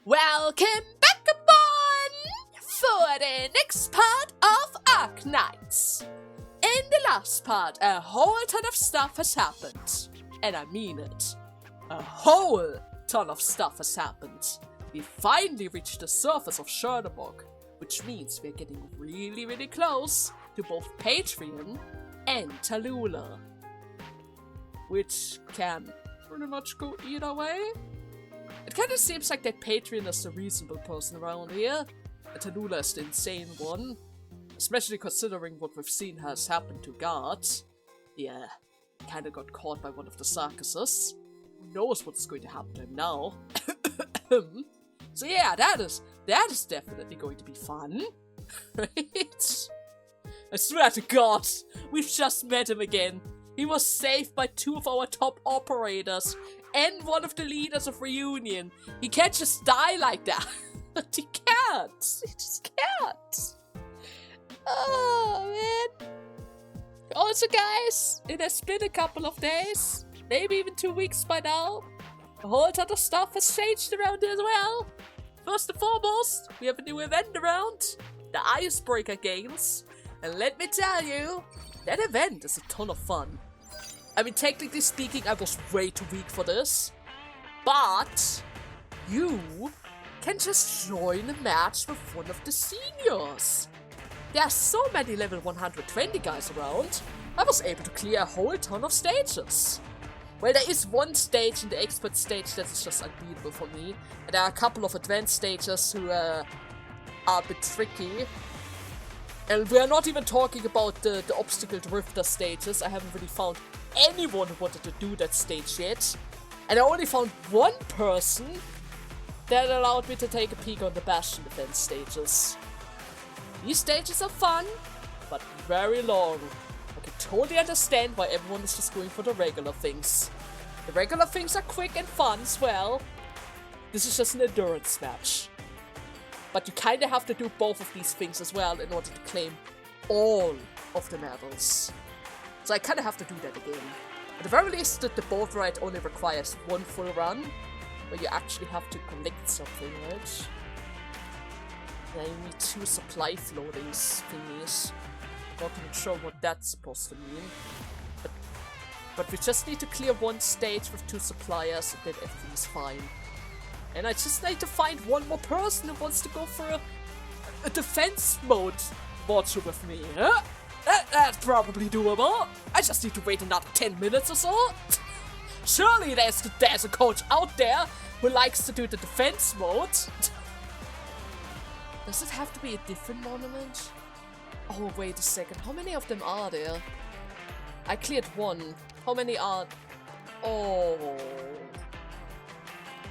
Welcome back aboard for the next part of Arknights. In the last part, a whole ton of stuff has happened. And I mean it. A whole ton of stuff has happened. We finally reached the surface of Chernobyl, which means we're getting really close to both Patreon and Tallulah. Which can pretty much go either way. It kind of seems like that Patreon is the reasonable person around here, and Tallulah is the insane one. Especially considering what we've seen has happened to guards. Yeah, kinda got caught by one of the circuses. Who knows what's going to happen to him now? So yeah, that is definitely going to be fun. Right? I swear to God, we've just met him again. He was saved by two of our top operators and one of the leaders of Reunion. He can't just die like that. He can't. He just can't. Oh, man. Also, guys, it has been a couple of days, maybe even 2 weeks by now. A whole ton of stuff has changed around here as well. First and foremost, we have a new event around, the Icebreaker Games. And let me tell you, that event is a ton of fun. I mean, technically speaking, I was way too weak for this. But you can just join a match with one of the seniors. There are so many level 120 guys around, I was able to clear a whole ton of stages. Well, there is one stage in the expert stage that is just unbeatable for me. And there are a couple of advanced stages who are a bit tricky. And we are not even talking about the obstacle drifter stages. I haven't really found anyone who wanted to do that stage yet. And I only found one person that allowed me to take a peek on the Bastion defense stages. These stages are fun, but very long. I can totally understand why everyone is just going for the regular things. The regular things are quick and fun as well. This is just an endurance match. But you kinda have to do both of these things as well in order to claim all of the medals. So I kinda have to do that again. At the very least, the boat ride only requires one full run, where you actually have to collect something, right? Yeah, you need 2 supply floatings thingies. Not even sure what that's supposed to mean. But we just need to clear one stage with 2 suppliers, and then everything's fine. And I just need to find one more person who wants to go for a defense mode module with me, huh? That's probably doable. I just need to wait another 10 minutes or so. Surely there's a coach out there who likes to do the defense mode. Does it have to be a different monument? Oh, wait a second. How many of them are there? I cleared 1. How many are... Oh...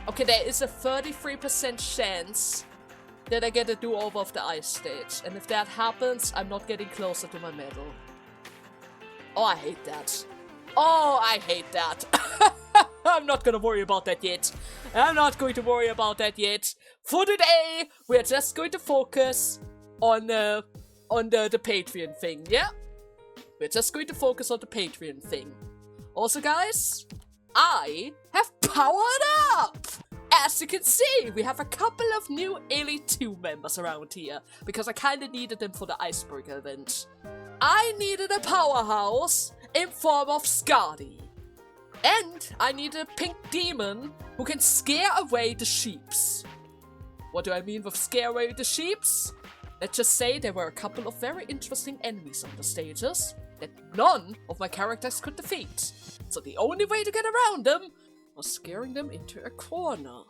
Okay, there is a 33% chance that I get a do-over of the ice stage. And if that happens, I'm not getting closer to my medal. Oh, I hate that. Oh, I hate that. I'm not gonna worry about that yet. I'm not going to worry about that yet. For today, we're just going to focus on the Patreon thing, yeah? We're just going to focus on the Patreon thing. Also, guys, I have powered up! As you can see, we have a couple of new Elite 2 members around here, because I kinda needed them for the Icebreaker event. I needed a powerhouse in form of Skadi. And I needed a pink demon who can scare away the sheeps. What do I mean with scare away the sheeps? Let's just say there were a couple of very interesting enemies on the stages that none of my characters could defeat. So the only way to get around them was scaring them into a corner.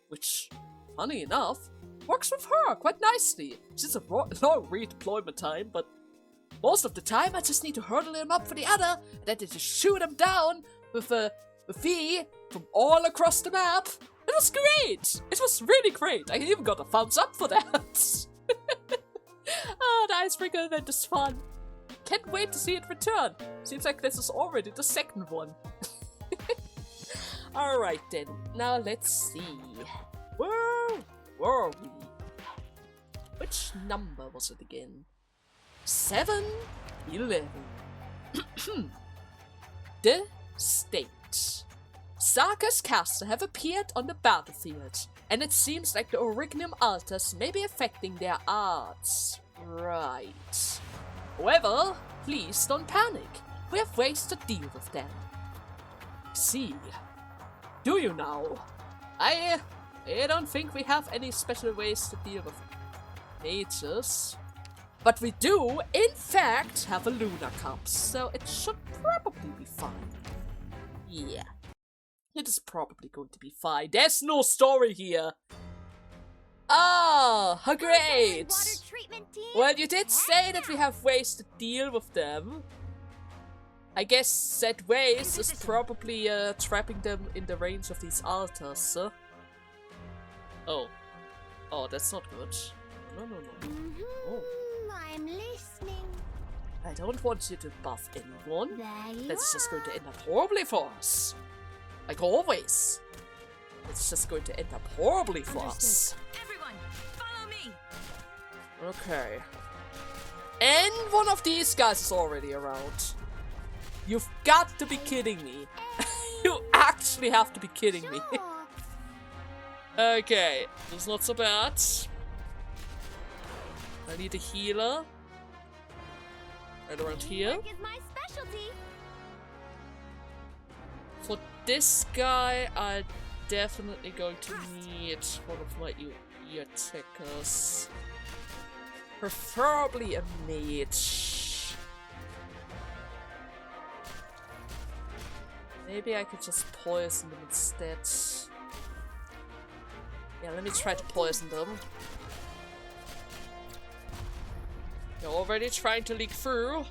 Which, funny enough, works with her quite nicely. She's a long redeployment time, but most of the time I just need to hurdle them up for the other, and then just shoot them down with a V from all across the map. It was great! It was really great. I even got a thumbs up for that. Oh, the Icebreaker event is fun. Can't wait to see it return. Seems like this is already the second one. Alright then, now let's see. Where were we? Which number was it again? 7-11. The state. Sarka's caster have appeared on the battlefield. And it seems like the Orignium altars may be affecting their arts. Right. However, please don't panic. We have ways to deal with them. See. Do you now? I don't think we have any special ways to deal with mages. But we do, in fact, have a Lunar Cup, so it should probably be fine. Yeah. It is probably going to be fine. There's no story here. Oh, great! Well, you did say that we have ways to deal with them. I guess that ways is probably trapping them in the range of these altars, huh? Oh. Oh, that's not good. No. Oh. I'm listening. I don't want you to buff anyone. That's just going to end up horribly for us. Like always. It's just going to end up horribly for us. Everyone, follow me. Okay. And one of these guys is already around. You've got to be kidding me. You actually have to be kidding me. Okay, that's not so bad. I need a healer. Right around here. For this guy, I'm definitely going to need one of my ear attackers. Preferably a mage. Maybe I could just poison them instead. Yeah, let me try to poison them. They're already trying to leak through.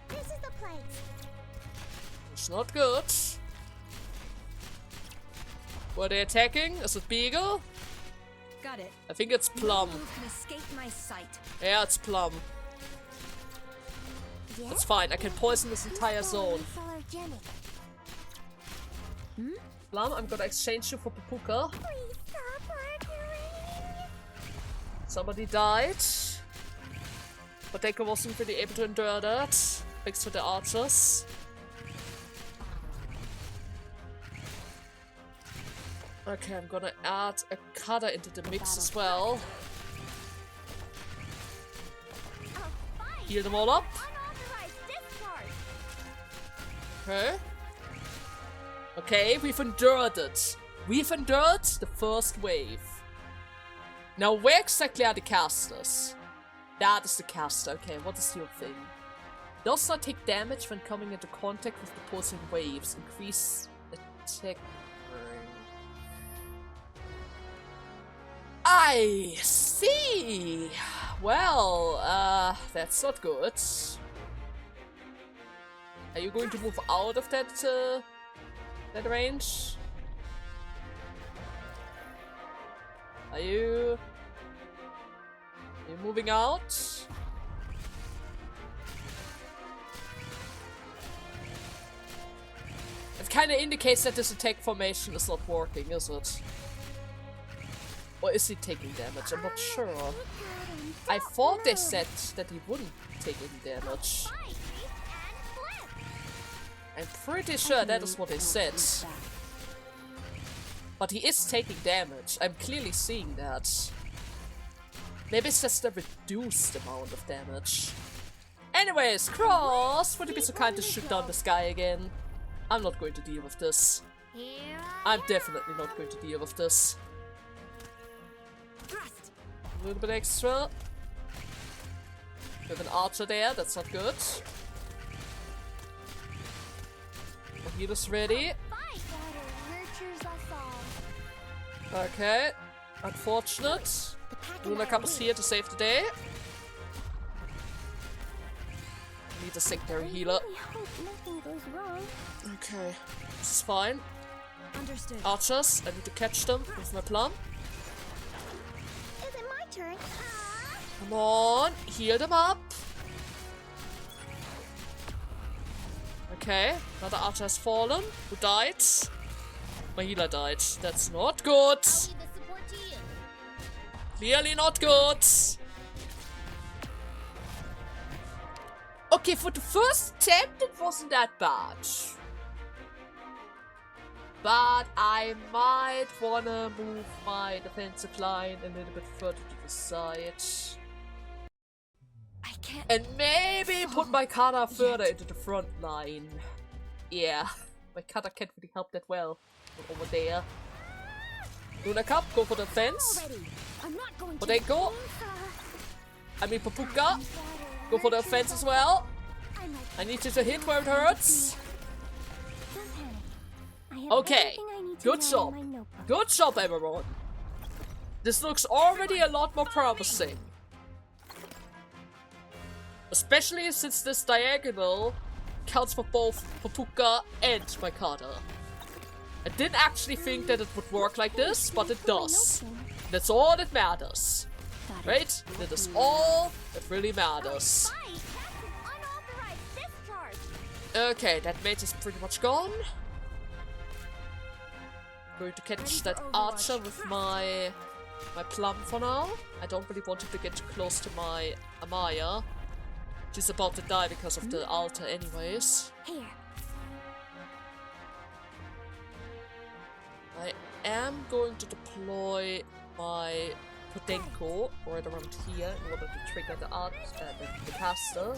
This is the place. It's not good. Were they attacking? Is it Beagle? Got it. I think it's Plum. No one can escape my sight. Yeah, it's Plum. Yeah? That's fine. I can poison this entire zone. Plum, I'm gonna exchange you for Papuka. Somebody died. But Deku wasn't really able to endure that. Thanks to the archers. Okay, I'm gonna add a cutter into the mix as well. Heal them all up. Okay. Okay, we've endured it. We've endured the first wave. Now, where exactly are the casters? That is the caster. Okay, what is your thing? Does not take damage when coming into contact with the pulsing waves. Increase attack. I see. Well, that's not good. Are you going to move out of that that range? Are you moving out? It kind of indicates that this attack formation is not working, is it? Or is he taking damage? I'm not sure. I thought they said that he wouldn't take any damage. I'm pretty sure that is what they said. But he is taking damage. I'm clearly seeing that. Maybe it's just a reduced amount of damage. Anyways, Cross, would you be so kind to shoot down this guy again? I'm not going to deal with this. I'm definitely not going to deal with this. A little bit extra. We have an archer there, that's not good. The healer's ready. Okay, unfortunate. Lunar Cup is here to save the day. Need a secondary healer. Okay, this is fine. Understood. Archers, I need to catch them with my plum. Is it my turn? Come on, heal them up. Okay, another archer has fallen. Who died? My healer died. That's not good. Clearly not good. Okay, for the first attempt, it wasn't that bad. But I might wanna move my defensive line a little bit further to the side. I can't. And maybe put my kata further into the front line. Yeah, my kata can't really help that well from over there. Luna Cup, go for the fence. I'm not going to. Podenko. I mean Papuka. Go for the offense as well. I need you to hit where it hurts. Okay, good job. Good job, everyone. This looks already a lot more promising. Especially since this diagonal counts for both Papuka and my kata. I didn't actually think that it would work like this, but it does. That's all that matters. Right? That is all that really matters. Okay, that mate is pretty much gone. Going to catch that archer with my plum for now. I don't really want him to get too close to my Amaya. She's about to die because of the altar anyways. Here. I am going to deploy my Podenko right around here in order to trigger the caster.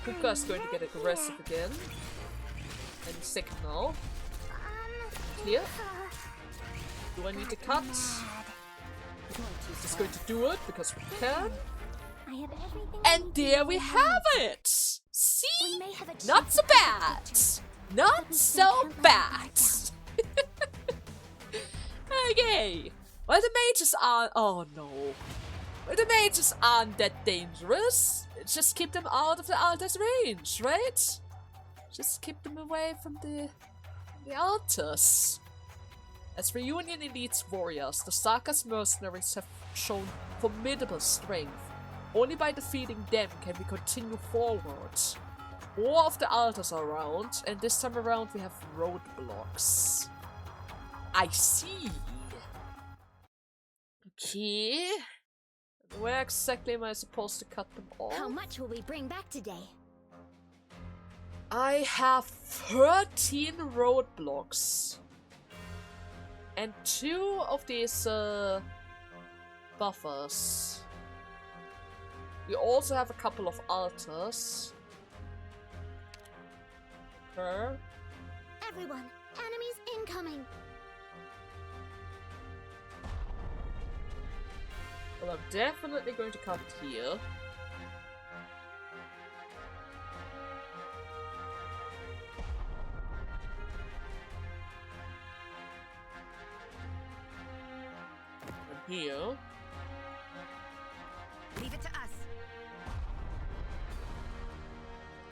Papuka is going to get aggressive again. Any second now. Here. Do I need to cut? Just going to do it because we can. And there we have it! See? Not so bad! Not so bad! Okay. Well, the mages aren't. Oh no. Well, the mages aren't that dangerous. Just keep them out of the altar's range, right? Just keep them away from the altars. As Reunion Elite's warriors, the Saga's mercenaries have shown formidable strength. Only by defeating them can we continue forward. More of the altars are around, and this time around we have roadblocks. I see. Okay. Where exactly am I supposed to cut them off? How much will we bring back today? I have 13 roadblocks. And 2 of these buffers. We also have a couple of altars. Everyone, enemies incoming. Well, I'm definitely going to cut here. And here. Leave it to us.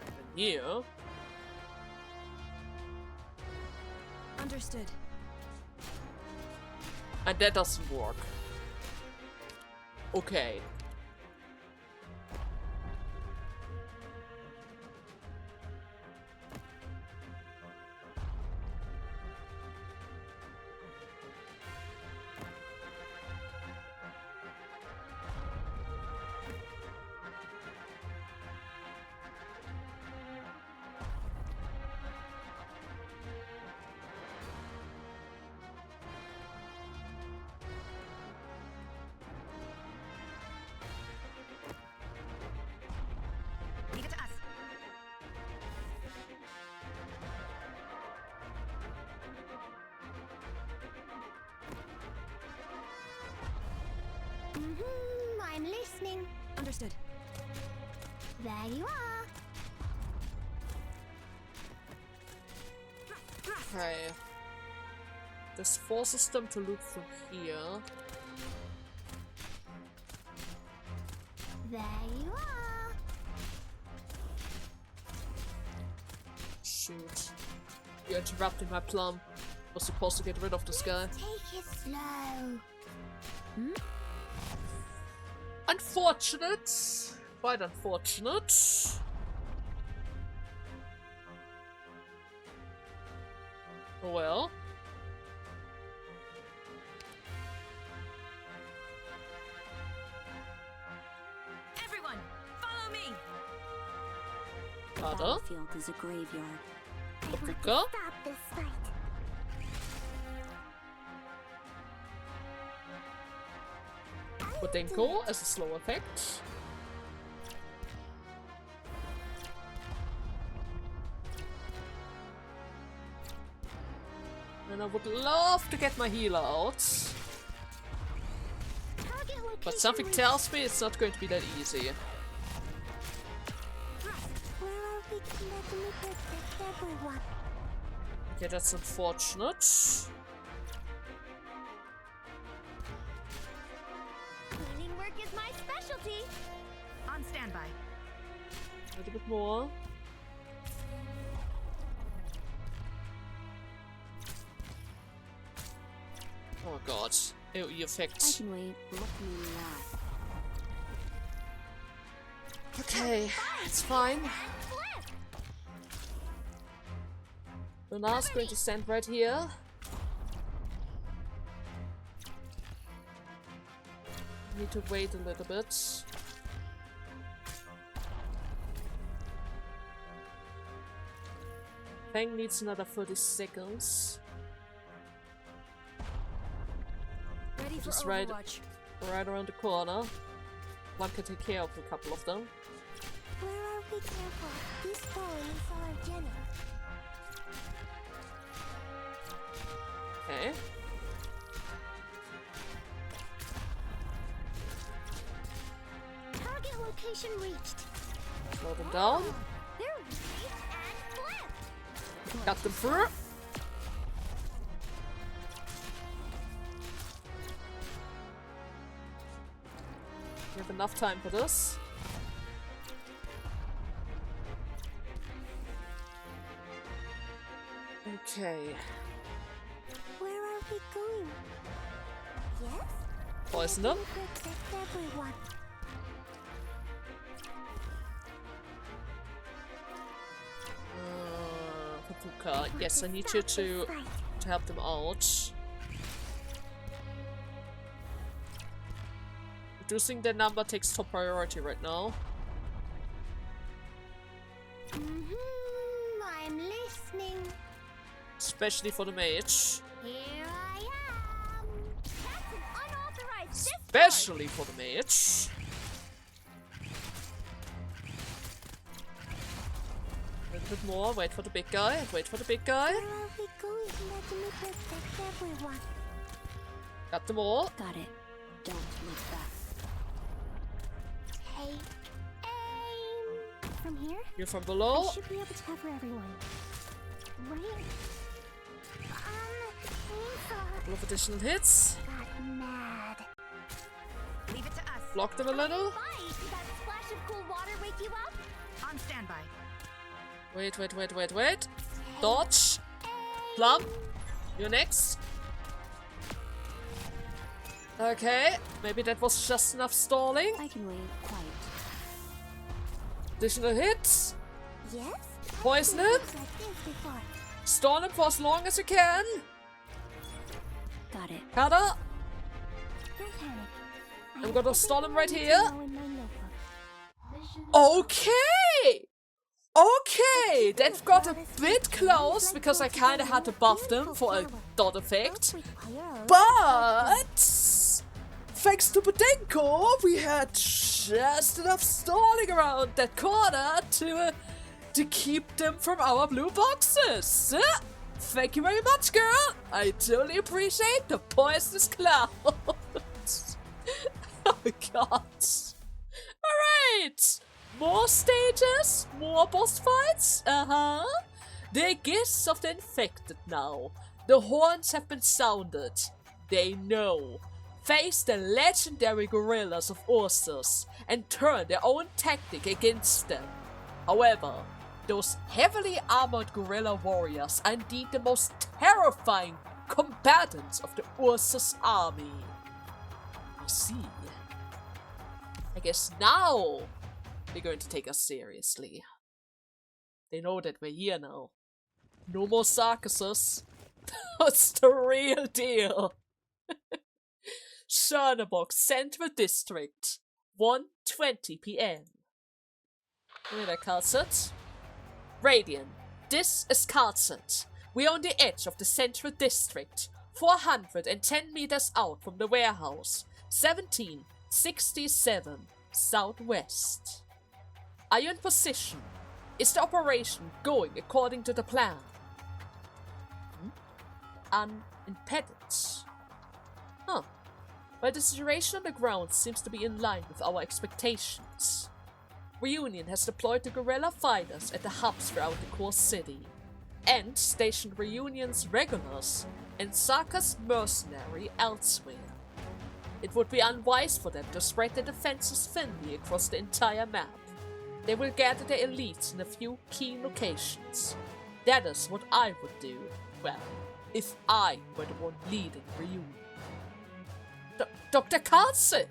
And here. Understood. And that doesn't work. Okay. Leave it to us. I'm listening. Understood. There you are. Okay. This forces them to look through here. There you are. Shoot. You're interrupting my plum. Was supposed to get rid of this guy. Take it slow. Unfortunate. Quite unfortunate. Oh well. Everyone, follow me. Ada? Battlefield is a graveyard. I'd Icebreaker. Stop this fight. Podenko as a slow effect. And I would love to get my healer out. But something tells me it's not going to be that easy. Okay, that's unfortunate. Cleaning work is my specialty. On standby. A little bit more. Oh god. AoE effect. I can wait. Look me in the eye. Okay, it's fine. Luna's going to stand right here. Need to wait a little bit. Fang needs another 30 seconds. Ready for Just right around the corner. One can take care of a couple of them. Where are we? Careful. These stories are Jenny. Okay. Target location reached. Slow them down. They're ready and flip. Got them through. We have enough time for this. Okay. Where are we going? Yes? Poison them. Protect everyone. Papuka. Yes, I need you to help them out. Reducing their number takes top priority right now. I'm listening. Especially for the mage. Here I am. That's an unauthorized discharge. Especially for the mage. A little bit more. Wait for the big guy. Wait for the big guy. Where are we going? Let me protect everyone. Got them all. Got it. Don't look back. Hey, aim. From here? You're from below. I should be able to cover everyone. Right? Couple of additional hits. Got mad. Leave it to us. Block them a little. Did that splash of cool water wake you up? On standby. Wait. Dodge. Plum. You're next. Okay. Maybe that was just enough stalling. I can wait. Quiet. Additional hits. Yes? Poison him. Like this before. Stall him for as long as you can. Got it. Cutter. Don't panic. I'm gonna stall him right here. Know in my notebook. Okay! Okay! That got a bit close because I kinda had to buff them for a dot effect. But thanks to Podenko, we had just enough stalling around that corner to keep them from our blue boxes. Thank you very much, girl. I totally appreciate the poisonous clouds. Oh god. Alright. More stages, more boss fights. The gifts of the infected now. The horns have been sounded. They know. Face the legendary gorillas of Ursus and turn their own tactic against them. However, those heavily armored gorilla warriors are indeed the most terrifying combatants of the Ursus army. I see. I guess now they're going to take us seriously. They know that we're here now. No more circuses. That's the real deal. Chernobog Central District, 1:20 p.m. Where did I cast it? Radiant, This is Carlson. We're on the edge of the central district, 410 meters out from the warehouse, 1767 southwest. Are you in position? Is the operation going according to the plan? Unimpeded. Huh. Well, the situation on the ground seems to be in line with our expectations. Reunion has deployed the guerrilla fighters at the hubs throughout the core city, and stationed Reunion's regulars and Saka's mercenary elsewhere. It would be unwise for them to spread their defenses thinly across the entire map. They will gather their elites in a few key locations. That is what I would do, well, if I were the one leading Reunion. Dr. Carlson!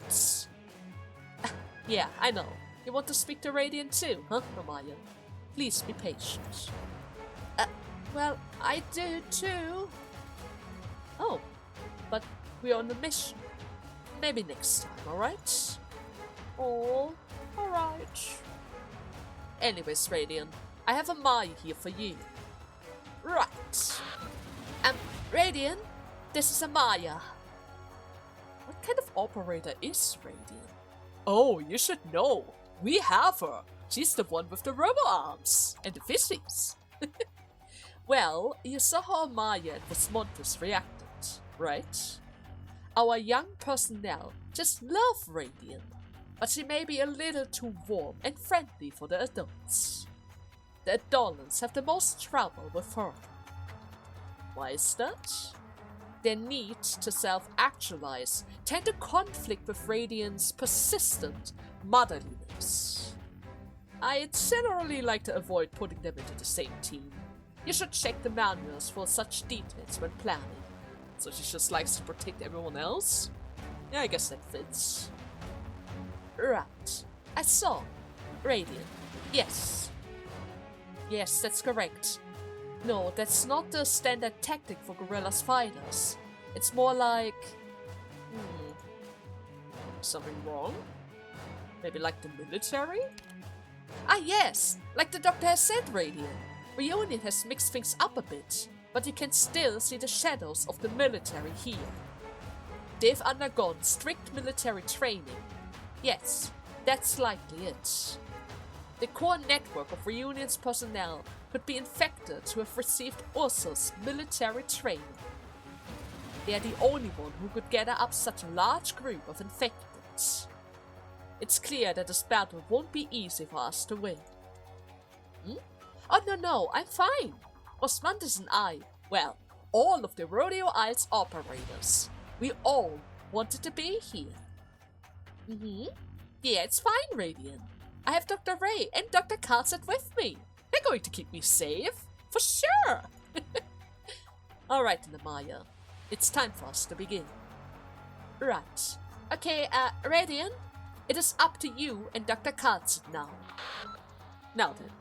Yeah, I know. You want to speak to Radiant too, huh, Amaya? Please be patient. Well, I do too. Oh, but we're on a mission. Maybe next time, alright? Oh, alright. Anyways, Radiant, I have a Maya here for you. Right. Radiant, this is Amaya. What kind of operator is Radiant? Oh, you should know. We have her. She's the one with the robo arms and the fishies. Well, you saw how Amaya and Vismontis reacted, right? Our young personnel just love Radiant, but she may be a little too warm and friendly for the adults. The adolescents have the most trouble with her. Why is that? Their need to self-actualize tend to conflict with Radiant's persistent motherliness. I generally like to avoid putting them into the same team. You should check the manuals for such details when planning. So she just likes to protect everyone else? Yeah, I guess that fits. Right. I saw. Radiant. Yes. Yes, that's correct. No, that's not the standard tactic for guerrillas fighters. It's more like... something wrong? Maybe like the military? Ah yes, like the doctor has said, Radiant. Reunion has mixed things up a bit, but you can still see the shadows of the military here. They've undergone strict military training. Yes, that's likely it. The core network of Reunion's personnel could be infected who have received Ursa's military training. They are the only one who could gather up such a large group of infected. It's clear that this battle won't be easy for us to win. Oh no, I'm fine. Osmanthus and I, well, all of the Rodeo Isles operators, we all wanted to be here. Yeah, it's fine, Radiant. I have Dr. Ray and Dr. Carlson with me. They're going to keep me safe, for sure. Alright, Amaya. It's time for us to begin. Right. Okay, Radiant, it is up to you and Dr. Carlson now. Now then,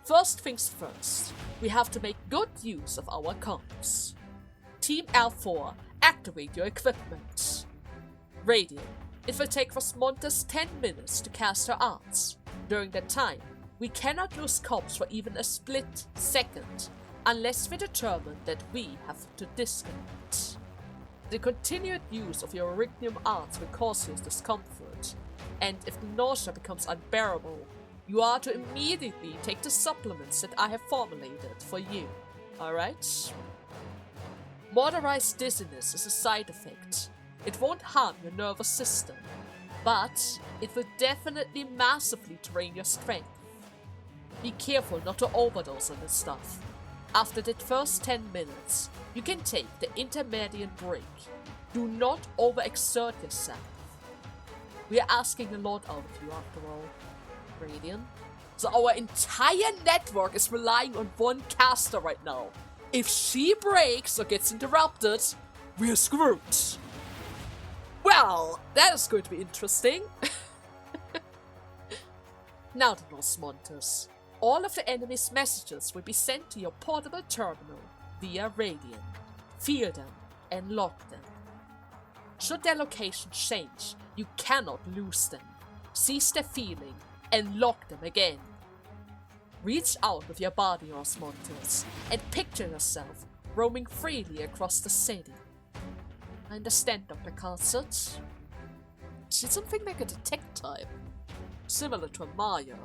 first things first, we have to make good use of our comms. Team L4, activate your equipment. Radiant, it will take Vismontis 10 minutes to cast her arts. During that time, we cannot lose comms for even a split second, unless we determine that we have to disconnect. The continued use of your Orignium arts will cause you discomfort, and if the nausea becomes unbearable, you are to immediately take the supplements that I have formulated for you, alright? Motorized dizziness is a side effect. It won't harm your nervous system, but it will definitely massively drain your strength. Be careful not to overdose on this stuff. After that first 10 minutes, you can take the intermediate break. Do not overexert yourself. We are asking a lot out of you after all, Radiant. So our entire network is relying on one caster right now. If she breaks or gets interrupted, we're screwed. Well, that is going to be interesting. Now then, Osmontis. All of the enemy's messages will be sent to your portable terminal via Radiant. Feel them and lock them. Should their location change, you cannot lose them. Seize their feeling and lock them again. Reach out with your body, Osmontes, and picture yourself roaming freely across the city. I understand, Dr. Calcett. She's something like a detect type, similar to a Maya.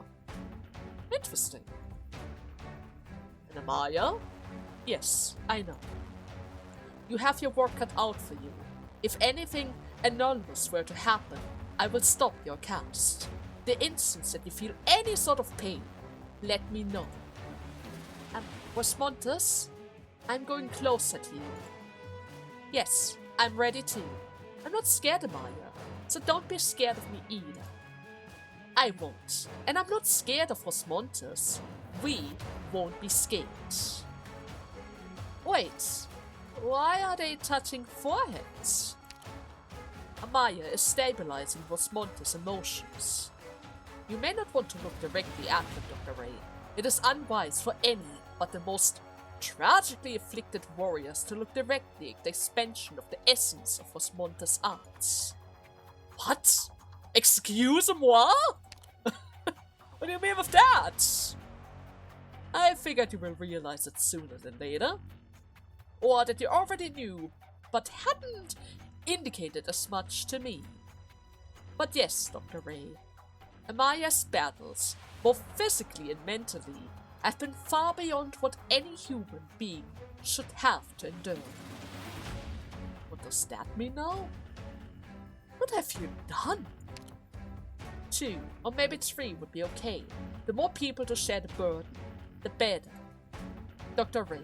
Interesting. And a Maya? Yes, I know. You have your work cut out for you. If anything anomalous were to happen, I will stop your cast. The instant that you feel any sort of pain, let me know. Osmontes, I'm going closer to you. Yes, I'm ready too. I'm not scared of Maya, so don't be scared of me either. I won't, and I'm not scared of Osmontes. We won't be scared. Wait, why are they touching foreheads? Amaya is stabilizing Osmontes' emotions. You may not want to look directly at them, Dr. Ray. It is unwise for any but the most tragically afflicted warriors to look directly at the expansion of the essence of Osmontes' arts. What? Excuse-moi? What do you mean with that? I figured you will realize it sooner than later. Or that you already knew, but hadn't indicated as much to me. But yes, Dr. Ray, Amaya's battles, both physically and mentally, have been far beyond what any human being should have to endure. What does that mean now? What have you done? 2, or maybe 3 would be okay. The more people to share the burden, the better. Dr. Ray,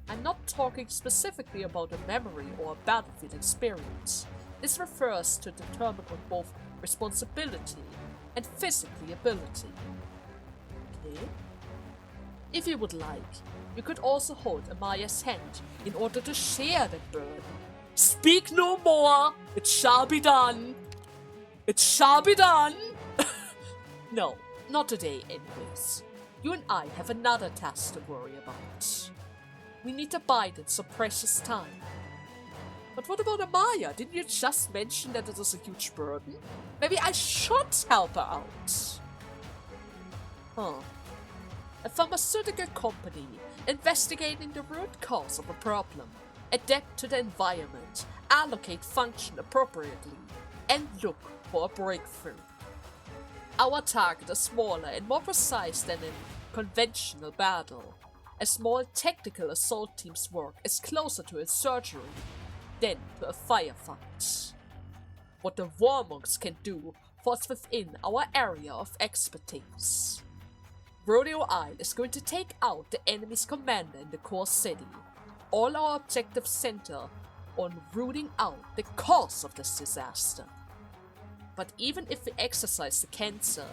I'm not talking specifically about a memory or a battlefield experience. This refers to determine on both responsibility and physical ability. Okay? If you would like, you could also hold Amaya's hand in order to share that burden. Speak no more! It shall be done! It shall be done! No, not today anyways. You and I have another task to worry about. We need to bide in some precious time. But what about Amaya? Didn't you just mention that it is a huge burden? Maybe I should help her out. A pharmaceutical company investigating the root cause of a problem, adapt to the environment, allocate function appropriately, and look for a breakthrough. Our target is smaller and more precise than in conventional battle. A small tactical assault team's work is closer to a surgery than to a firefight. What the warmonks can do falls within our area of expertise. Rodeo Isle is going to take out the enemy's commander in the core city. All our objectives center on rooting out the cause of this disaster. But even if we exercise the cancer,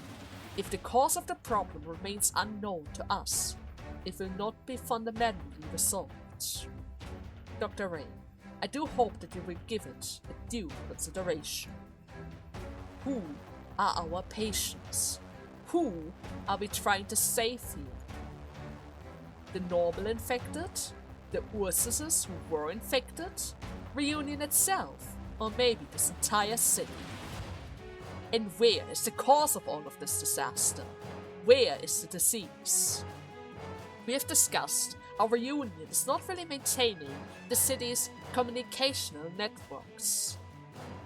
if the cause of the problem remains unknown to us, it will not be fundamentally resolved. Dr. Ray, I do hope that you will give it a due consideration. Who are our patients? Who are we trying to save here? The normal infected? The Ursuses who were infected? Reunion itself? Or maybe this entire city? And where is the cause of all of this disaster? Where is the disease? We have discussed how Reunion is not really maintaining the city's communicational networks.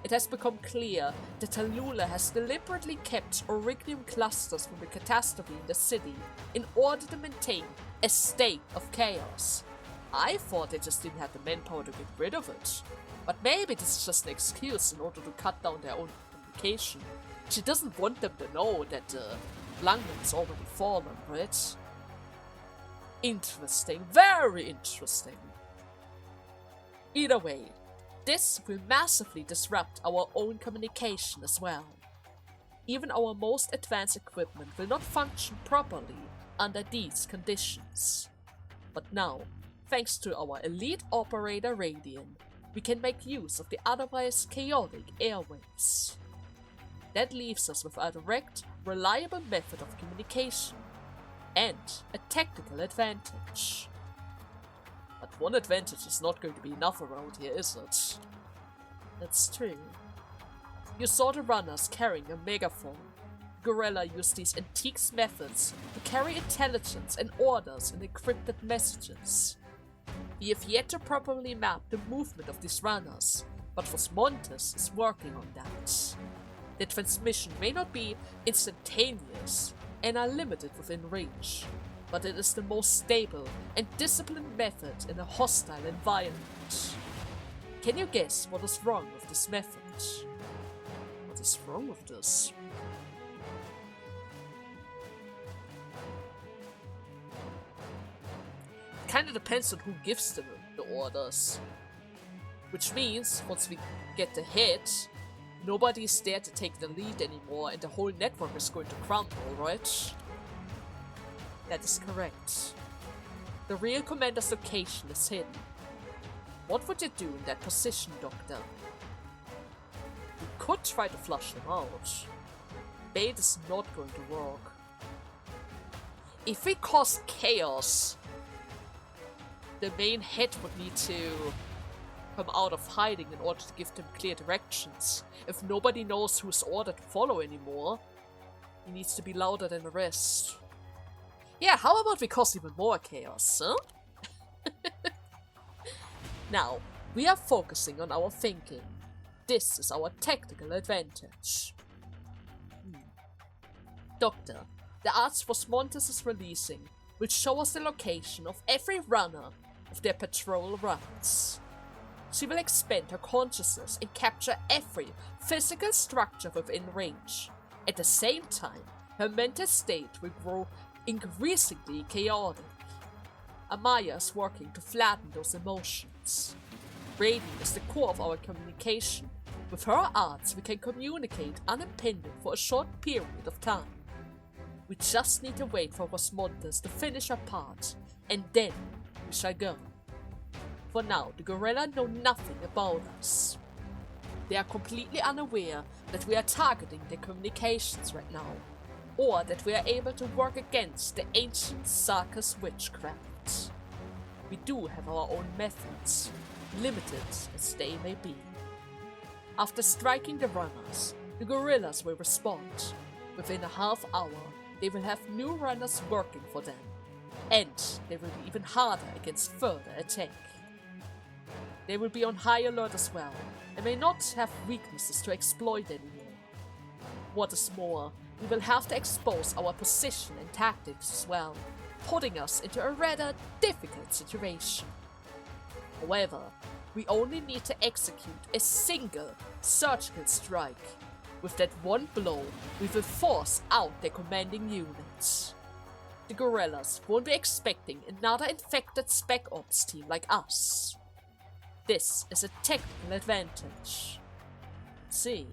It has become clear that Tallulah has deliberately kept Orignium clusters from the catastrophe in the city in order to maintain a state of chaos. I thought they just didn't have the manpower to get rid of it. But maybe this is just an excuse in order to cut down their own communication. She doesn't want them to know that Langman's already fallen, right? Interesting, very interesting. Either way, this will massively disrupt our own communication as well. Even our most advanced equipment will not function properly under these conditions. But now, thanks to our elite operator Radian, we can make use of the otherwise chaotic airwaves. That leaves us with a direct, reliable method of communication, and a tactical advantage. But one advantage is not going to be enough around here, is it? That's true. You saw the runners carrying a megaphone. Gorilla used these antique methods to carry intelligence and orders in encrypted messages. We have yet to properly map the movement of these runners, but Montes is working on that. The transmission may not be instantaneous and are limited within range, but it is the most stable and disciplined method in a hostile environment. Can you guess what is wrong with this method? What is wrong with this? Kinda depends on who gives them the orders. Which means, once we get the hit, nobody's there to take the lead anymore and the whole network is going to crumble, right? That is correct. The real commander's location is hidden. What would you do in that position, Doctor? We could try to flush them out. Bait is not going to work. If we cause chaos, the main head would need to come out of hiding in order to give them clear directions. If nobody knows whose order to follow anymore, he needs to be louder than the rest. Yeah, how about we cause even more chaos, huh? Now, we are focusing on our thinking. This is our tactical advantage. Doctor, the arts Montes is releasing will show us the location of every runner of their patrol runs. She will expand her consciousness and capture every physical structure within range. At the same time, her mental state will grow increasingly chaotic. Amaya is working to flatten those emotions. Radiant is the core of our communication. With her arts, we can communicate unimpeded for a short period of time. We just need to wait for Montes to finish her part, and then we shall go. For now, the gorilla know nothing about us. They are completely unaware that we are targeting their communications right now, or that we are able to work against the ancient circus witchcraft. We do have our own methods, limited as they may be. After striking the runners, the gorillas will respond. Within a half hour, they will have new runners working for them, and they will be even harder against further attack. They will be on high alert as well, and may not have weaknesses to exploit anymore. What is more, we will have to expose our position and tactics as well, putting us into a rather difficult situation. However, we only need to execute a single surgical strike. With that one blow, we will force out their commanding units. The gorillas won't be expecting another infected spec ops team like us. This is a technical advantage. Let's see.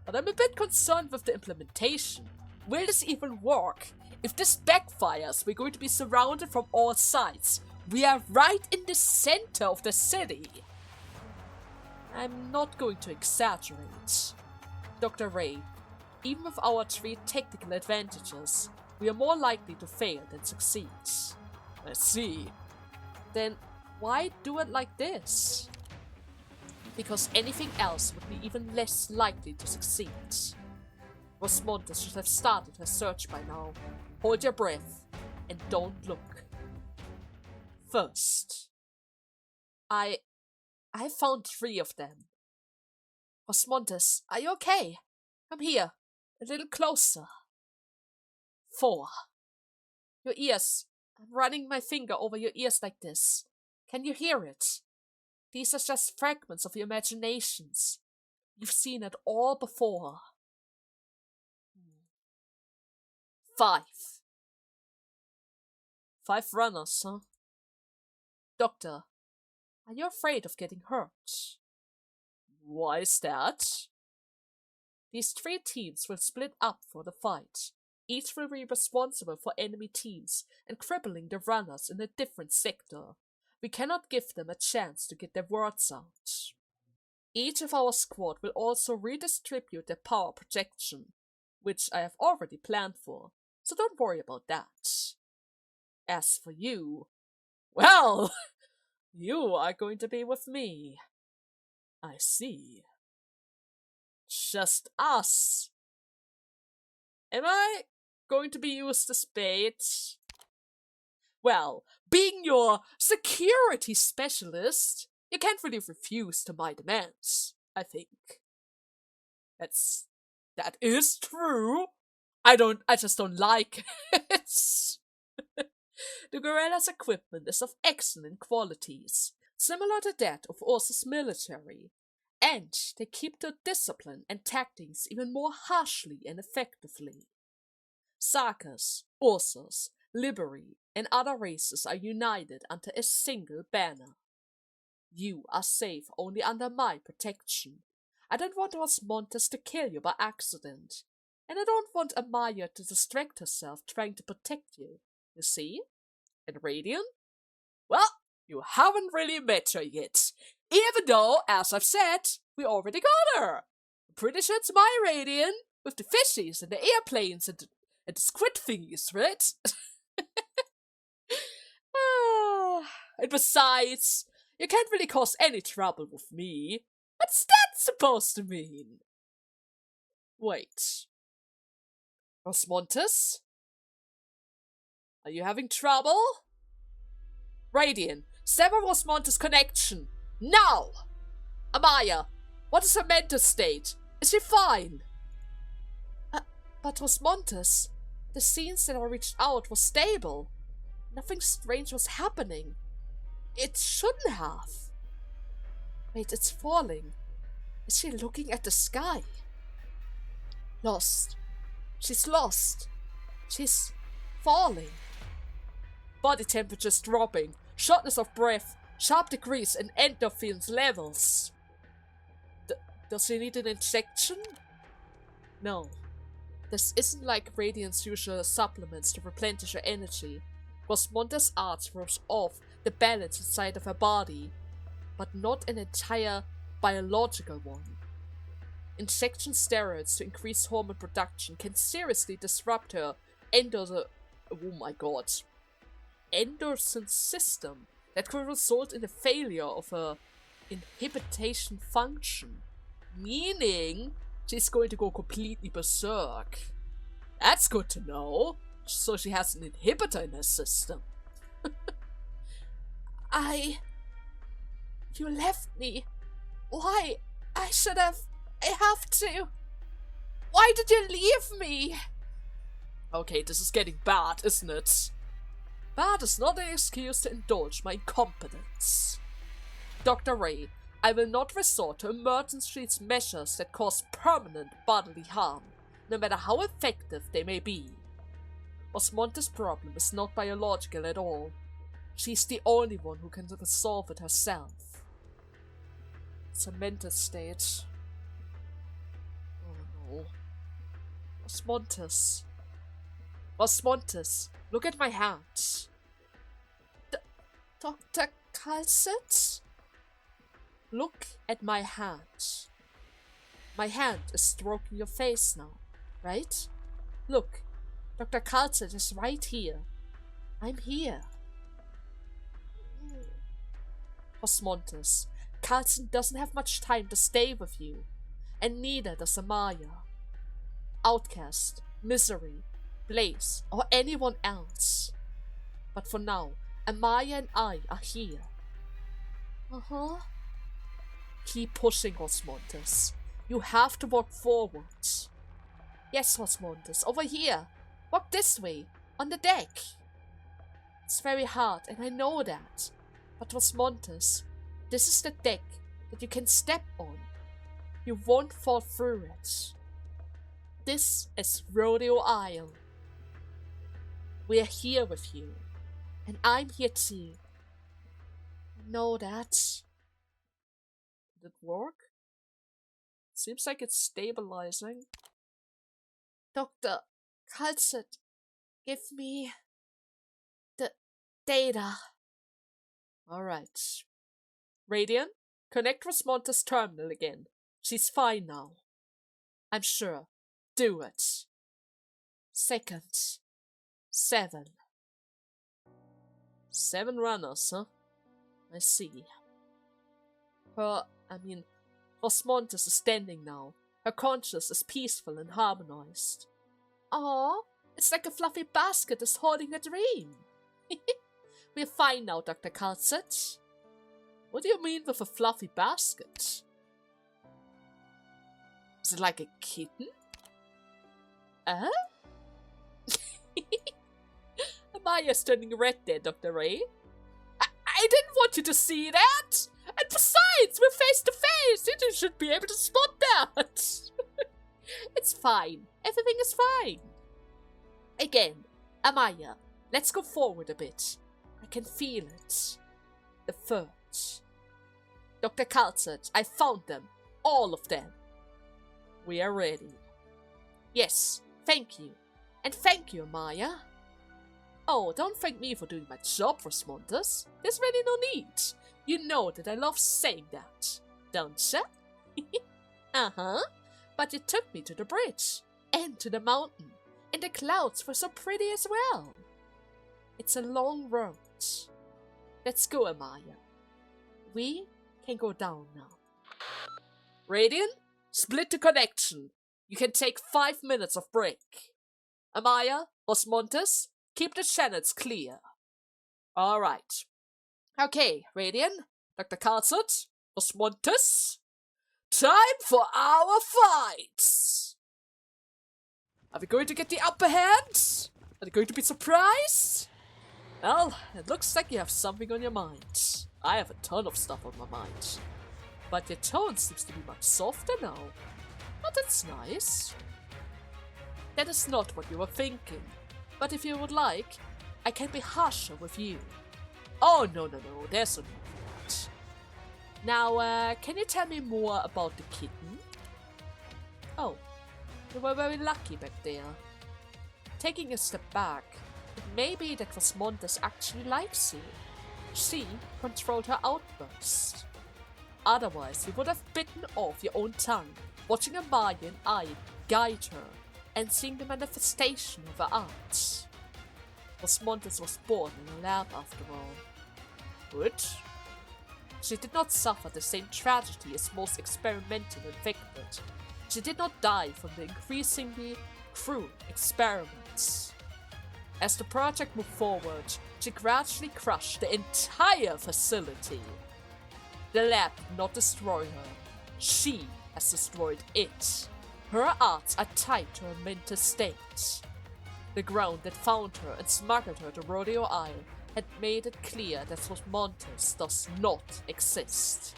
But I'm a bit concerned with the implementation. Will this even work? If this backfires, we're going to be surrounded from all sides. We are right in the center of the city. I'm not going to exaggerate. Dr. Ray, even with our 3 technical advantages, we are more likely to fail than succeed. I see. Then why do it like this? Because anything else would be even less likely to succeed. Montes should have started her search by now. Hold your breath and don't look. First, I found 3 of them. Montes, are you okay? Come here, a little closer. 4. Your ears. I'm running my finger over your ears like this. Can you hear it? These are just fragments of your imaginations. You've seen it all before. 5. 5 runners, huh? Doctor, are you afraid of getting hurt? Why is that? These 3 teams will split up for the fight. Each will be responsible for enemy teams and crippling the runners in a different sector. We cannot give them a chance to get their words out. Each of our squad will also redistribute their power projection, which I have already planned for, so don't worry about that. As for you, well, you are going to be with me. I see. Just us. Am I going to be used as bait? Well, being your security specialist, you can't really refuse to my demands, I think. That is true. I just don't like it. The gorilla's equipment is of excellent qualities, similar to that of Ursa's military, and they keep their discipline and tactics even more harshly and effectively. Sarkas, Ursas, Liberi, and other races are united under a single banner. You are safe only under my protection. I don't want Osmontes to kill you by accident, and I don't want Amaya to distract herself trying to protect you. You see? And Radiant? Well, you haven't really met her yet. Even though, as I've said, we already got her. I'm pretty sure it's my Radiant, with the fishies and the airplanes and the squid thingies, right? And besides, you can't really cause any trouble with me. What's that supposed to mean? Wait. Osmontes? Are you having trouble? Radiant, sever Osmontes' connection. Now! Amaya, what is her mental state? Is she fine? But Osmontes, the scenes that I reached out were stable. Nothing strange was happening. It shouldn't have. Wait, it's falling. Is she looking at the sky? Lost. She's lost. She's falling. Body temperature's dropping. Shortness of breath. Sharp decrease in endorphins levels. Does she need an injection? No. This isn't like Radiant's usual supplements to replenish her energy. Osmontes' art throws off the balance inside of her body, but not an entire biological one. Injection steroids to increase hormone production can seriously disrupt her endocrine system that could result in the failure of her inhibition function, meaning she's going to go completely berserk. That's good to know. So she has an inhibitor in her system. You left me. Why? I have to. Why did you leave me? Okay, this is getting bad, isn't it? Bad is not an excuse to indulge my incompetence. Dr. Ray, I will not resort to emergency measures that cause permanent bodily harm, no matter how effective they may be. Osmontes' problem is not biological at all. She's the only one who can resolve it herself. It's a mental state. Oh no. Osmontes. Osmontes, look at my hand. Dr. Calcet? Look at my hand. My hand is stroking your face now, right? Look, Dr. Calcet is right here. I'm here. Osmontes, Calcet doesn't have much time to stay with you, and neither does Amaya. Outcast, Misery, Blaze, or anyone else. But for now, Amaya and I are here. Uh-huh. Keep pushing, Osmontes. You have to walk forward. Yes, Osmontes, over here. Walk this way, on the deck. It's very hard, and I know that. But Osmontes, this is the deck that you can step on. You won't fall through it. This is Rodeo Isle. We're here with you, and I'm here too. I know that. Did it work? Seems like it's stabilizing. Dr. Calcet, give me the data. Alright. Radiant, connect with Monta's terminal again. She's fine now. I'm sure. Do it. Second. 7. 7 runners, huh? I see. Osmontes is standing now. Her conscience is peaceful and harmonized. Aw, it's like a fluffy basket is holding a dream. We're fine now, Dr. Calcet. What do you mean with a fluffy basket? Is it like a kitten? Amaya's turning red there, Dr. Ray. I didn't want you to see that! And besides, we're face to face! You should be able to spot that! It's fine. Everything is fine. Again, Amaya, let's go forward a bit. I can feel it. The third. Dr. Calcet, I found them. All of them. We are ready. Yes, thank you. And thank you, Amaya. Oh, don't thank me for doing my job, Rosmondas. There's really no need. You know that I love saying that, don't ya? Uh-huh. But you took me to the bridge, and to the mountain, and the clouds were so pretty as well. It's a long road. Let's go, Amaya. We can go down now. Radiant, split the connection. You can take 5 minutes of break. Amaya, Osmontes, keep the channels clear. Alright. Okay, Radiant, Dr. Calcet, Osmontes, time for our fights! Are we going to get the upper hand? Are they going to be surprised? Well, it looks like you have something on your mind. I have a ton of stuff on my mind. But your tone seems to be much softer now. But that's nice. That is not what you were thinking. But if you would like, I can be harsher with you. Oh, no, there's no need for that. Now, can you tell me more about the kitten? Oh, you were very lucky back there. Taking a step back, it may be that Rosmondas actually likes you. She controlled her outburst. Otherwise, you would have bitten off your own tongue, watching a Mayan eye guide her, and seeing the manifestation of her art. Rosmondas was born in a lab after all. Good. She did not suffer the same tragedy as most experimental infected. She did not die from the increasingly cruel experiments. As the project moved forward, she gradually crushed the entire facility. The lab did not destroy her. She has destroyed it. Her arts are tied to her mental state. The ground that found her and smuggled her to Rodeo Isle had made it clear that Rosmondas does not exist.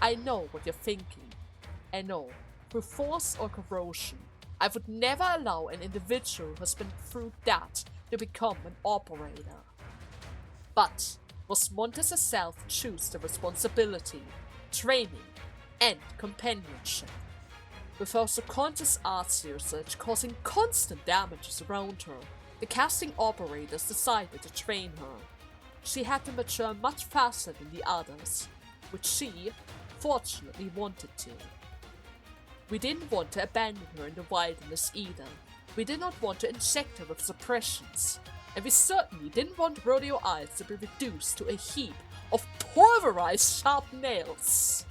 I know what you're thinking. I know, through force or corrosion, I would never allow an individual who has been through that to become an operator. But Rosmondas herself chose the responsibility, training, and companionship. With her subconscious arts usage causing constant damages around her, the casting operators decided to train her. She had to mature much faster than the others, which she, fortunately, wanted to. We didn't want to abandon her in the wilderness either. We did not want to inject her with suppressions, and we certainly didn't want Rodeo Isles to be reduced to a heap of pulverized sharp nails.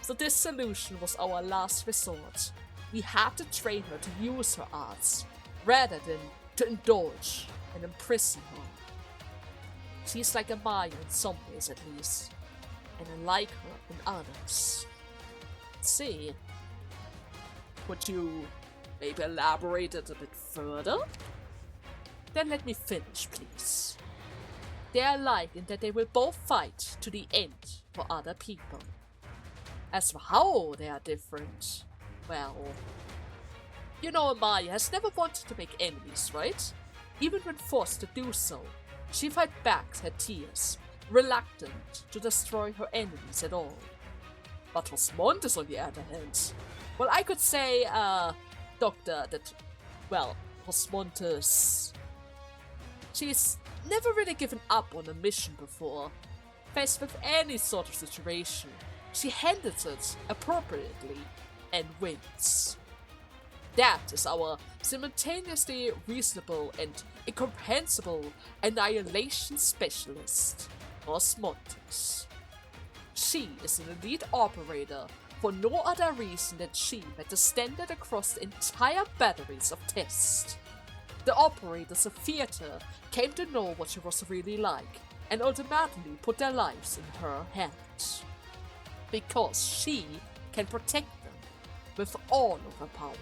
So this solution was our last resort. We had to train her to use her arts, rather than to indulge and imprison her. She's like a Maya in some ways at least, and I like her in others. Let's see. Could you maybe elaborate it a bit further? Then let me finish, please. They are alike in that they will both fight to the end for other people. As for how they are different, well, you know, Amaya has never wanted to make enemies, right? Even when forced to do so, she fight back her tears, reluctant to destroy her enemies at all. But Rosmondas, on the other hand, well, I could say, Doctor, that, well, Rosmondas, she's never really given up on a mission before. Faced with any sort of situation, she handles it appropriately and wins. That is our simultaneously reasonable and incomprehensible annihilation specialist, Rosmondas. She is an elite operator for no other reason than she met the standard across the entire batteries of tests. The operators of theater came to know what she was really like, and ultimately put their lives in her hands. Because she can protect them with all of her power.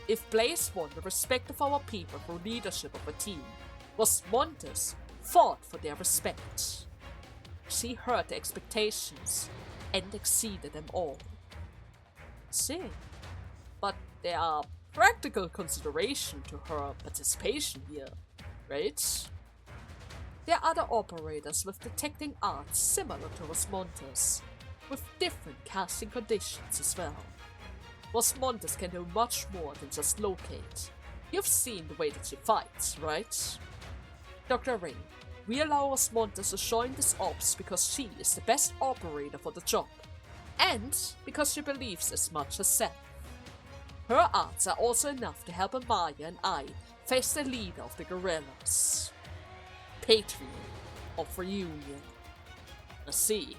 If Blaze won the respect of our people through leadership of a team, Los Montes fought for their respect. She heard the expectations and exceeded them all. See, but there are practical consideration to her participation here, right? There are other operators with detecting arts similar to Los Montes, with different casting conditions as well. Los Montes can do much more than just locate. You've seen the way that she fights, right? Dr. Ray, we allow Los Montes to join this ops because she is the best operator for the job, and because she believes as much herself. Her arts are also enough to help Amaya and I face the leader of the guerrillas. Patron of Reunion. I see.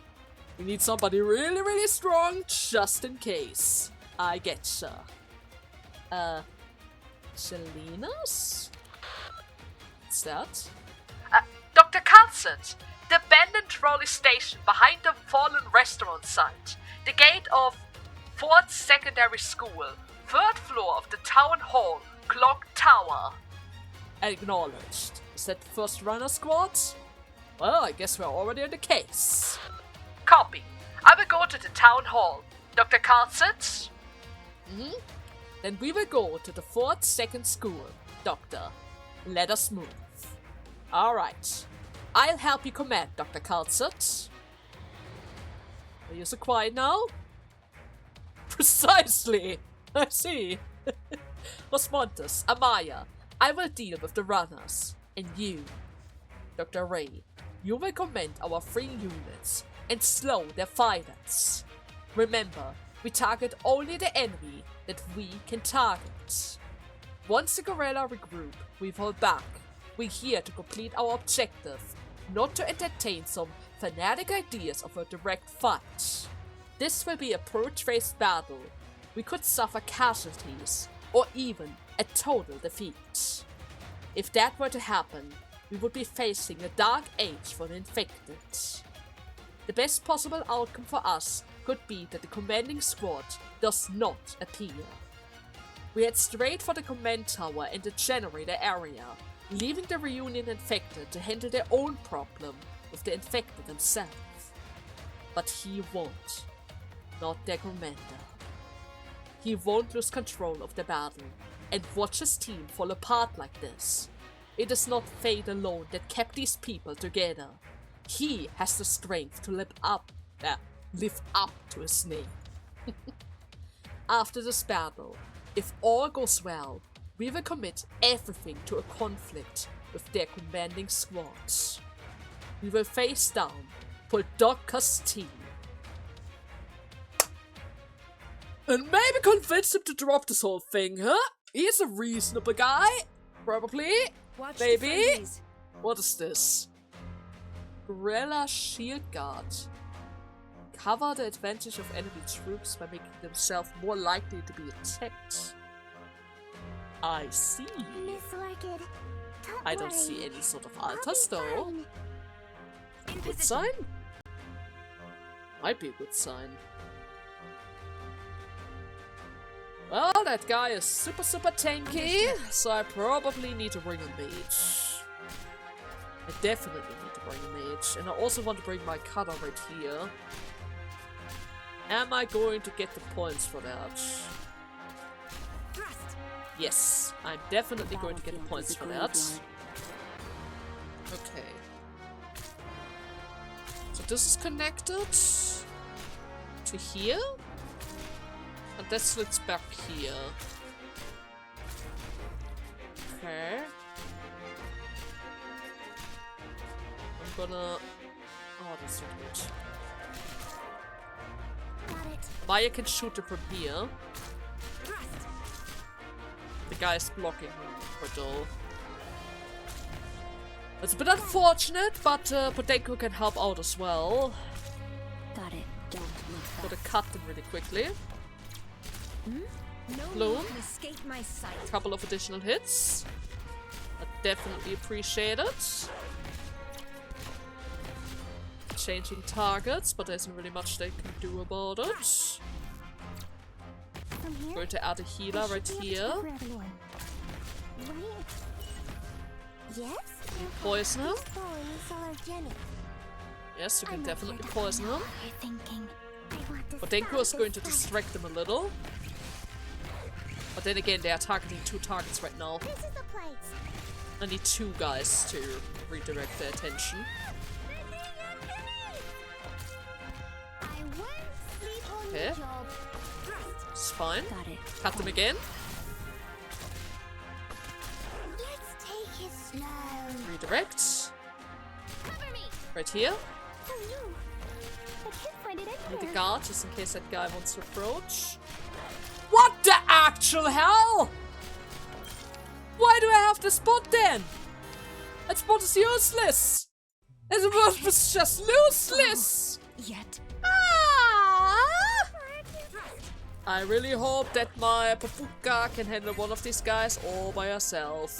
We need somebody really, really strong just in case. I getcha. Selena's? What's that? Dr. Carlson, the abandoned trolley station behind the fallen restaurant site. The gate of 4th Secondary School. 3rd floor of the Town Hall, Clock Tower. Acknowledged. Is that the first runner squad? Well, I guess we're already in the case. Copy. I will go to the Town Hall. Dr. Carlson? Then we will go to the 4th Second School. Doctor, let us move. Alright. I'll help you command, Dr. Carlson. Are you so quiet now? Precisely! I see. Los Montes, Amaya, I will deal with the runners. And you, Dr. Ray, you will command our 3 units and slow their fighters. Remember, we target only the enemy that we can target. Once the guerrilla regroup, we fall back. We're here to complete our objective, not to entertain some fanatic ideas of a direct fight. This will be a pro-trace battle. We could suffer casualties, or even a total defeat. If that were to happen, we would be facing a dark age for the infected. The best possible outcome for us could be that the commanding squad does not appear. We head straight for the command tower and the generator area, leaving the Reunion infected to handle their own problem with the infected themselves. But he won't. Not their commander. He won't lose control of the battle and watch his team fall apart like this. It is not fate alone that kept these people together. He has the strength to live up to his name. After this battle, if all goes well, we will commit everything to a conflict with their commanding squads. We will face down Poldoka's team. And maybe convince him to drop this whole thing, huh? He's a reasonable guy. Probably. Watch Maybe. What is this? Guerrilla Shield Guard. Cover the advantage of enemy troops by making themselves more likely to be attacked. I see. Miss Orchid, I don't see any sort of altars though. Good sign? Might be a good sign. Well, that guy is super tanky, so I probably need to bring a mage. I definitely need to bring a mage, and I also want to bring my cutter right here. Am I going to get the points for that? Yes, I'm definitely going to get the points for that. Okay. So this is connected to here? And this leads back here. Okay. I'm gonna... Oh, that's not good. Maya can shoot it from here. The guy's blocking Portal. It's a bit unfortunate, but Podenko can help out as well. Got it. Don't look back. gotta cut them really quickly. No Bloom. one can escape my sight. A couple of additional hits. I definitely appreciate it. Changing targets, but there isn't really much they can do about it. From here, Going to add a healer I right should be able to here. cover everyone. Right? Yes? Poison him. These bones are organic. Yes, you can I'm not definitely here to poison find him. out what you're thinking. I want to But Denko is stop going to this fight. distract them a little. But then again, they are targeting 2 targets right now. This is the place. I need 2 guys to redirect their attention. I won't sleep on Okay. the job. It's fine. Got it. Cut them again. Let's take it slow. Redirect. Cover me. Right here. So you. I can't find it Need anywhere. a guard just in case that guy wants to approach. What the actual hell? Why do I have the spot then? That spot is useless. That spot was just useless. Yet. Ah! I really hope that my Papuka can handle one of these guys all by herself.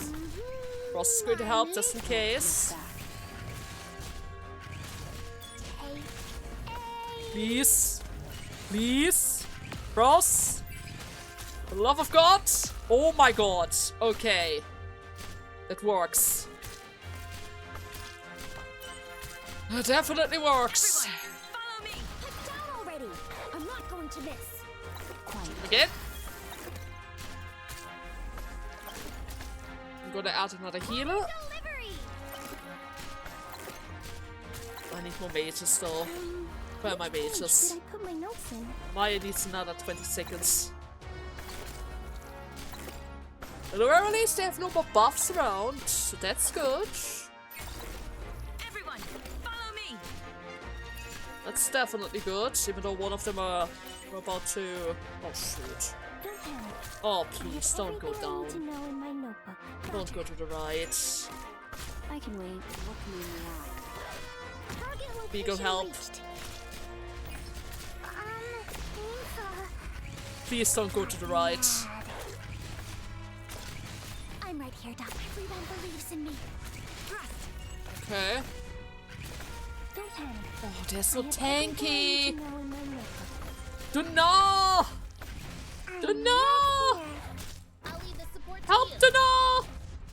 Ross is going to help just in case. Please. Please. Ross. For the love of God. Oh my God. Okay. That works. It definitely works. Follow me. Put down already. I'm not going to miss. Quiet. Again. I'm gonna add another healer. Delivery. I need more mages though. Where are my mages? Did I put my notes in? Maya needs another 20 seconds. At the very least, they have no more buffs around, so that's good. Everyone, follow me. That's definitely good, even though one of them are about to... Oh shoot. Don't panic. Oh please, don't go Everything I need to down. know in my notebook. Don't go to the right. I can wait. Look me in the eye. Target Beagle location help. reached. Please don't go to the right. I'm right here, Doc. Everyone believes in me. Trust. Okay. Don't panic. Oh, they're so I have everything I need tanky. to know in my notebook. Do not! Do I'm not! right here. I'll leave the support to Help you. do not!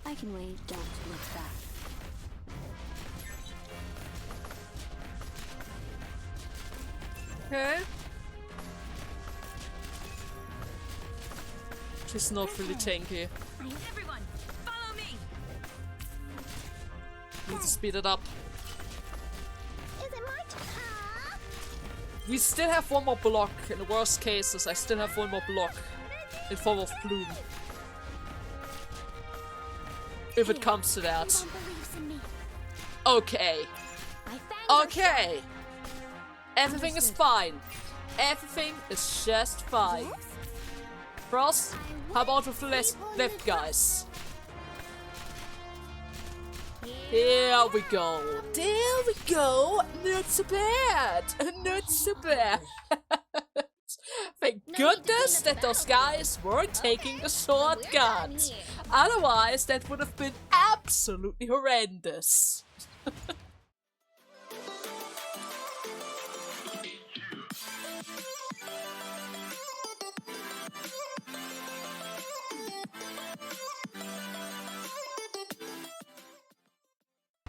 I can wait. Don't look back. Okay. She's not really tanky. Everyone, follow me. Need to speed it up. Is it my turn? We still have one more block. In the worst cases, I still have one more block. In form of Bloom. If it comes to that. Everyone believes in me. Okay. I found our Okay. Everything is Understood. fine. Everything is just fine. Yes? Frost, how about with the left guys? There we go. There we go. Not so bad. Not so bad. Thank goodness that those guys weren't taking the shortcut. Otherwise, that would have been absolutely horrendous.